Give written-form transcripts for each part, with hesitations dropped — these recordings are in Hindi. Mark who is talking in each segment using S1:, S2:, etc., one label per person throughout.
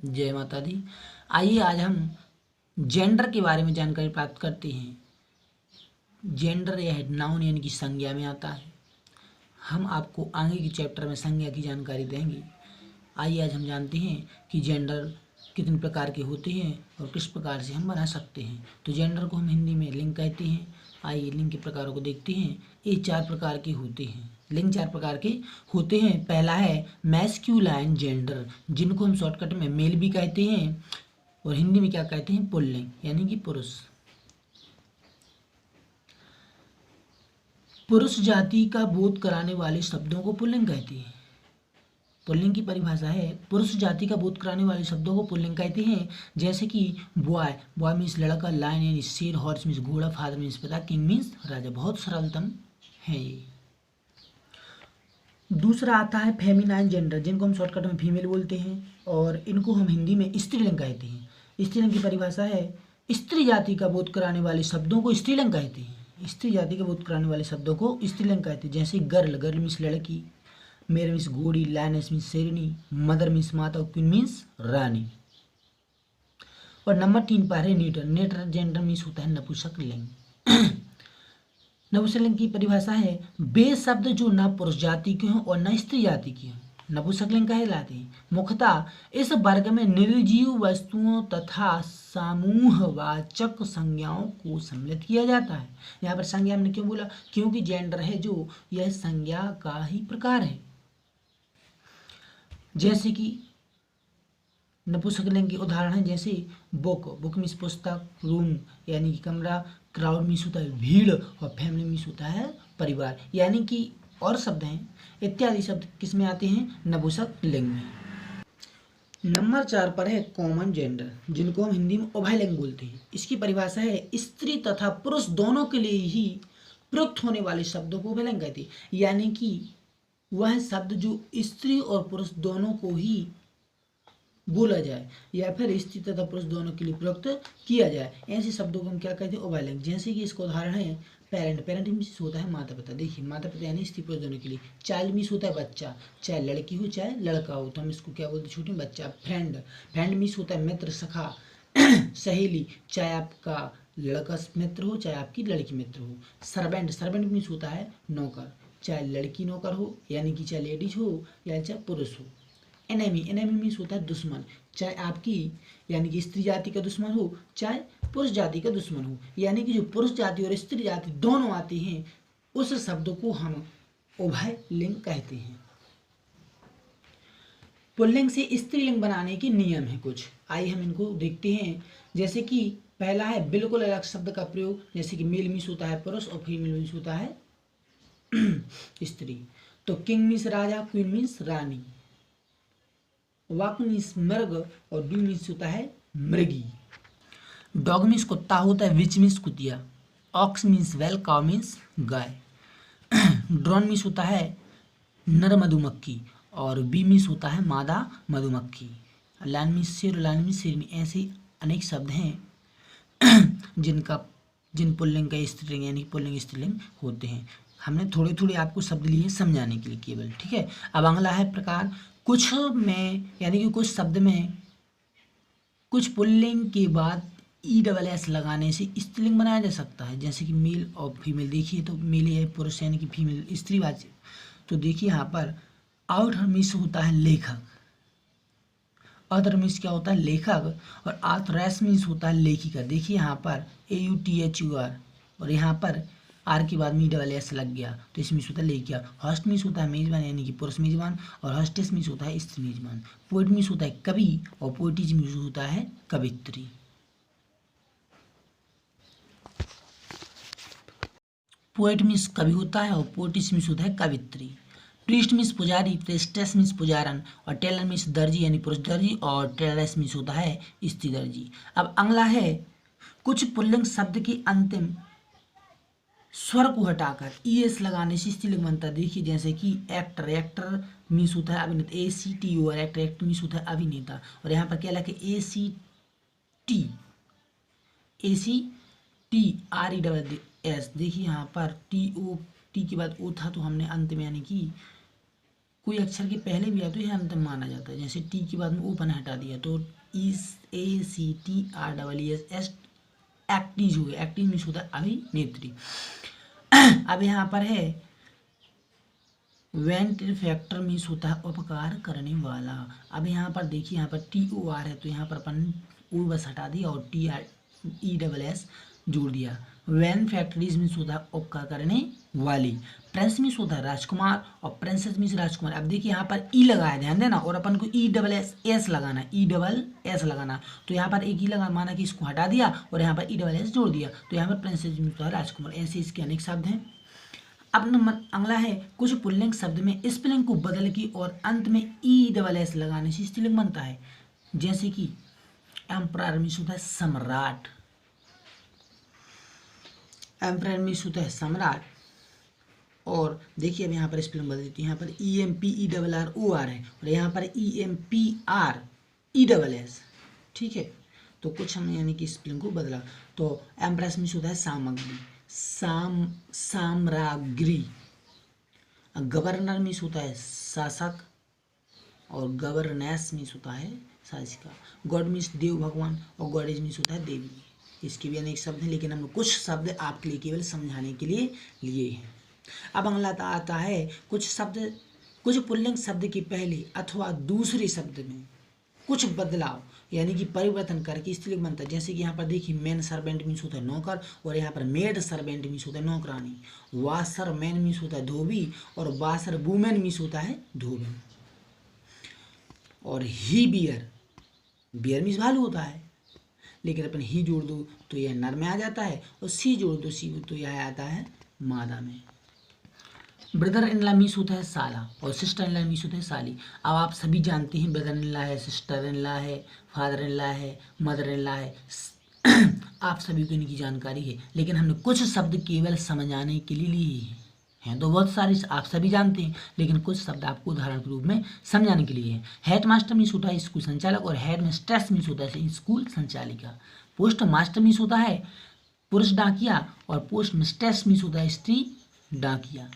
S1: जय माता दी। आइए आज हम जेंडर के बारे में जानकारी प्राप्त करते हैं। जेंडर यह नाउन यानी कि संज्ञा में आता है। हम आपको आगे के चैप्टर में संज्ञा की जानकारी देंगे। आइए आज हम जानते हैं कि जेंडर कितने प्रकार के होते हैं और किस प्रकार से हम बना सकते हैं। तो जेंडर को हम हिंदी में लिंग कहते हैं। आइए लिंग के प्रकारों को देखते हैं। ये 4 प्रकार के होते हैं। लिंग 4 प्रकार के होते हैं। पहला है मैस्क्यूलाइन जेंडर, जिनको हम शॉर्टकट में मेल भी कहते हैं और हिंदी में क्या कहते हैं, पुल्लिंग यानी कि पुरुष। पुरुष जाति का बोध कराने वाले शब्दों को पुल्लिंग कहते हैं। पुल्लिंग की परिभाषा है, पुरुष जाति का बोध कराने वाले शब्दों को पुल्लिंग कहते हैं। जैसे कि बॉय, बॉय मीन्स लड़का, लायन यानी शेर, हॉर्स मीन्स घोड़ा, फादर मीन्स पिता, किंग मीन्स राजा। बहुत सरलतम है ये। दूसरा आता है फेमिनाइन जेंडर, जिनको हम शॉर्टकट में फीमेल बोलते हैं और इनको हम हिंदी में स्त्रीलिंग कहते हैं। स्त्रीलिंग की परिभाषा है, स्त्री जाति का बोध कराने वाले शब्दों को स्त्रीलिंग कहते हैं। स्त्री जाति का बोध कराने वाले शब्दों को स्त्रीलिंग कहते हैं। जैसे गर्ल, गर्ल मीन्स लड़की, मेयर मीन्स घोड़ी, लायनेस मीन्स शेरनी, मदर मीन्स माता और क्वीन मीन्स रानी। और नंबर 3 पर है न्यूटर। न्यूटर जेंडर मीन्स होता है नपुंसक लिंग। नपुंसकलिंग की परिभाषा है, वे शब्द जो न पुरुष जाति के हों और न स्त्री जाति के हों नपुंसकलिंग कहलाते हैं। मुख्यतः इस वर्ग में निर्जीव वस्तुओं तथा समूहवाचक संज्ञाओं को सम्मिलित किया जाता है। यहाँ पर संज्ञा हमने क्यों बोला, क्योंकि जेंडर है जो यह संज्ञा का ही प्रकार है। जैसे कि नपुंसकलिंग के उदाहरण है, जैसे बुक, बुक मीन्स पुस्तक, रूम यानी कि कमरा, क्राउड मीन्स होता है भीड़ और फैमिली मीन्स होता है परिवार, यानी कि और शब्द हैं इत्यादि शब्द किस में आते हैं, नपुंसकलिंग में। नंबर 4 पर है कॉमन जेंडर, जिनको हम हिंदी में उभयलिंग बोलते हैं। इसकी परिभाषा है, स्त्री तथा पुरुष दोनों के लिए ही प्रयुक्त होने वाले शब्दों को उभयलिंग कहते हैं। यानी कि वह शब्द जो स्त्री और पुरुष दोनों को ही बोला जाए या फिर स्त्री तथा पुरुष दोनों के लिए प्रयुक्त किया जाए, ऐसे शब्दों को हम क्या कहते हैं, उभयलिंग। जैसे कि इसका उदाहरण है पेरेंट, पेरेंट मीन्स होता है माता पिता। देखिए माता पिता यानी स्त्री पुरुष दोनों के लिए। चाइल्ड मीन्स होता है बच्चा, चाहे लड़की हो चाहे लड़का हो, तो हम इसको क्या बोलते हैं, छोटे बच्चा। फ्रेंड, फ्रेंड मीन्स होता है मित्र, सखा, सहेली, चाहे आपका लड़का मित्र हो चाहे आपकी लड़की मित्र हो। सर्वेंट, सर्वेंट मीन्स होता है नौकर, चाहे लड़की नौकर हो यानी कि चाहे लेडीज हो या चाहे पुरुष हो। एनेमी, एनेमी मीन्स होता है दुश्मन, चाहे आपकी यानी कि स्त्री जाति का दुश्मन हो चाहे पुरुष जाति का दुश्मन हो। यानी कि जो पुरुष जाति और स्त्री जाति दोनों आते हैं उस शब्द को हम उभयलिंग कहते हैं। पुल्लिंग से स्त्रीलिंग बनाने के नियम हैं कुछ, आइए हम इनको देखते हैं। जैसे कि पहला है बिल्कुल अलग शब्द का प्रयोग, जैसे कि मेल मीन्स होता है पुरुष और फीमेल मीन्स होता है स्त्री। तो किंग मीन्स राजा, क्वीन मीन्स रानी, वाक मीन्स मृग और डी मीन्स होता है मृगी। डॉग मीन्स कुत्ता होता है, विच मीन्स कुतिया, ऑक्स मीन्स बैल, काउ मीन्स गाय। ड्रोन मीन्स होता है नर मधुमक्खी और बी मीन्स होता है मादा मधुमक्खी। लाइन मीन्स शेर, लाइन मीन्स शेरनी। ऐसे अनेक शब्द हैं जिन पुल्लिंग का स्त्रीलिंग यानी पुल्लिंग स्त्रीलिंग होते हैं। हमने थोड़े थोड़े आपको शब्द लिए समझाने के लिए केवल, ठीक है। अब अगला है प्रकार, कुछ में यानी कि कुछ शब्द में कुछ पुल्लिंग के बाद ESS लगाने से स्त्रीलिंग बनाया जा सकता है। जैसे कि मेल और फीमेल, देखिए तो मेल है पुरुष यानी कि फीमेल स्त्रीवाची। तो देखिए यहाँ पर आउट मीन्स होता है लेखक, अदर मीन्स क्या होता है लेखक, और आथरेस मीन्स होता है लेखिका। देखिए यहाँ पर AUTHUR और यहाँ पर आर के बाद ESS लग गया तो इसमें होता है लेखिका। हॉस्ट मीन्स होता है मेजबान यानी कि पुरुष मेजबान और हॉस्टेस मीन्स होता है स्त्री मेजबान। पोएट मीन्स होता है कवि और पोएटिज मीन्स होता है कवित्री। पोएट मीन्स कवि होता है और पोएटिज मीन्स होता है कवित्री। प्रीस्ट मीन्स पुजारी, प्रेस्टेस मीन्स पुजारन और टेलर मीन्स दर्जी यानी पुरुष दर्जी और टेलरेस मीन्स होता है स्त्री दर्जी। अब अगला है कुछ पुल्लिंग शब्द के अंतिम स्वर को हटाकर ES लगाने से स्त्रीलिंग बनता है। देखिए जैसे कि एक्टर, एक्टर मीन्स होता है अभिनेता, ACTO, एक्टर, एक्टर मीन्स होता है अभिनेता। और यहाँ पर क्या लगे ACTRESS। देखिए यहाँ पर TOT के बाद O था तो हमने अंत में यानी कि कोई अक्षर के पहले भी आए तो यह अंत में माना जाता है। जैसे टी के बाद में ओपन हटा दिया तो EACTREES एक्टीज हो गया। एक्टीज मीन्स होता है अभिनेत्री। अब यहाँ पर है वेंटिफैक्टर मीन्स होता है उपकार करने वाला। अब यहाँ पर देखिए, यहाँ पर TOR है तो यहाँ पर अपन ओ बस हटा दिया और TRESS जोड़ दिया। वैन फैक्ट्रीज मीन्स होता है उपकार करने वाली। प्रिंस मीन्स होता है राजकुमार और प्रिंसेस मीन्स राजकुमार। अब देखिए यहाँ पर ई लगाया, ध्यान देना, और अपन को ESS लगाना, ESS लगाना। तो यहाँ पर एक ही लगा, माना कि इसको हटा दिया और यहाँ पर ESS जोड़ दिया तो यहाँ पर प्रिंसेस मीन्स होता है राजकुमार। ऐसे इसके अनेक शब्द हैं। अब नंबर अगला है, कुछ पुल्लिंग शब्द में स्पेलिंग को बदल की और अंत में ESS लगाने से स्त्रीलिंग बनता है। जैसे कि एम्परर मीन्स होता है सम्राट, एम्परर मीन्स होता है सम्राट। और देखिए अब यहाँ पर स्पेलिंग बदल देती है, यहाँ पर EMPERROR है और यहाँ पर EMPRESS। ठीक है, तो कुछ हमने यानी कि स्पेलिंग को बदला। तो एम्प्रेस मीन्स होता है सामग्री, साम्राज्ञी। गवर्नर मीन्स होता है शासक और गवर्नेस मीन्स होता है शासिका। गॉड मीन्स देव भगवान और गॉडेज मीन्स होता है देवी। इसके भी अनेक शब्द हैं, लेकिन हम कुछ शब्द आपके लिए केवल समझाने के लिए लिए हैं। अब अगला आता है कुछ पुल्लिंग शब्द के पहले अथवा दूसरे शब्द में कुछ बदलाव यानी कि परिवर्तन करके स्त्रीलिंग बनता है। जैसे कि यहाँ पर देखिए मैन सर्वेंट मीन्स होता है नौकर और यहाँ पर मेड सर्वेंट मीन्स होता है नौकरानी। वाशर मैन मीन्स होता है धोबी और वाशर वुमेन मीन्स होता है धोबी। और ही बियर मीन्स भालू होता है, लेकिन अपन ही जोड़ दो तो यह नर में आ जाता है और सी जोड़ दो सी तो यह आता है मादा में। ब्रदर इन लॉ मीन्स होता है साला और सिस्टर इन लॉ मीन्स होता है साली। अब आप सभी जानते हैं ब्रदर इन लॉ है, सिस्टर इन लॉ है, फादर इन लॉ है, मदर इन लॉ है। आप सभी को इनकी जानकारी है, लेकिन हमने कुछ शब्द केवल समझाने के लिए लिए हैं। तो बहुत सारे आप सभी जानते हैं, लेकिन कुछ शब्द आपको उदाहरण के रूप में समझाने के लिए है। हेड मास्टर मीन्स होता है स्कूल संचालक और हेड मिस्ट्रेस मीन्स होता है स्कूल संचालिका। पोस्ट मास्टर मीन्स होता है पुरुष डाकिया और पोस्ट मिस्ट्रेस मीन्स होता है स्त्री डाकिया।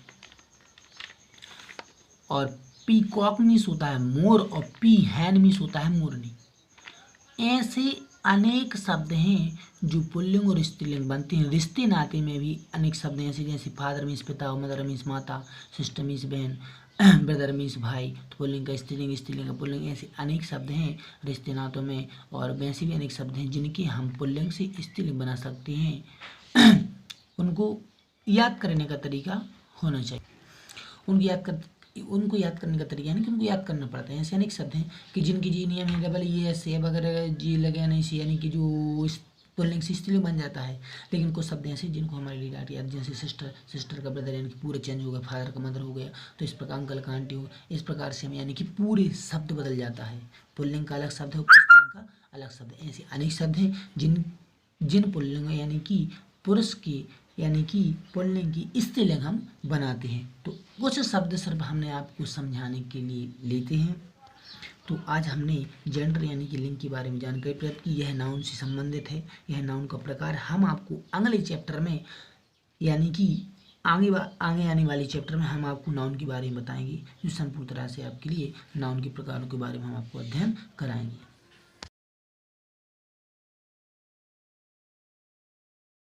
S1: और पीकॉक मीन्स होता है मोर और पी हैन मीन्स होता है मोरनी। ऐसे अनेक शब्द हैं जो पुल्लिंग और स्त्रीलिंग बनते हैं। रिश्ते नाते में भी अनेक शब्द हैं, जैसे फादर मीन्स पिता और मदर मीन्स माता, सिस्टर मीन्स बहन, ब्रदर मीन्स भाई। तो पुल्लिंग का स्त्रीलिंग, स्त्रीलिंग का पुल्लिंग, ऐसे अनेक शब्द हैं रिश्ते नातों में। और वैसे भी अनेक शब्द हैं जिनके हम पुल्लिंग से स्त्रीलिंग बना सकते हैं। उनको याद करने का तरीका होना चाहिए। उनको याद करने का तरीका यानी कि उनको याद करना पड़ता है। ऐसे अनेक शब्द हैं कि जिनकी जी नियम है डबल ES अगर जी लगे नहीं सी यानी कि जो पुल्लिंग से स्त्रीलिंग बन जाता है। लेकिन कुछ शब्द ऐसे जिनको हमारे लिए याद, जैसे सिस्टर का ब्रदर यानी कि पूरे चेंज हो गया, फादर का मदर हो गया, तो इस प्रकार अंकल का आंटी हो, इस प्रकार से हम यानी कि पूरे शब्द बदल जाता है। पुल्लिंग का अलग शब्द है और स्त्रीलिंग का अलग शब्द है। ऐसे अनेक शब्द हैं जिन पुल्लिंग यानी कि पुरुष की यानी कि पुल्लिंग की स्त्रीलिंग हम बनाते हैं। तो कुछ शब्द सिर्फ हमने आपको समझाने के लिए लेते हैं। तो आज हमने जेंडर यानी कि लिंग के बारे में जानकारी प्राप्त की। यह नाउन से संबंधित है, यह नाउन का प्रकार। हम आपको अगले चैप्टर में यानी कि आगे आने वाले चैप्टर में हम आपको नाउन के बारे में बताएंगे, जो संपूर्ण तरह से आपके लिए नाउन के प्रकारों के बारे में हम आपको अध्ययन कराएंगे।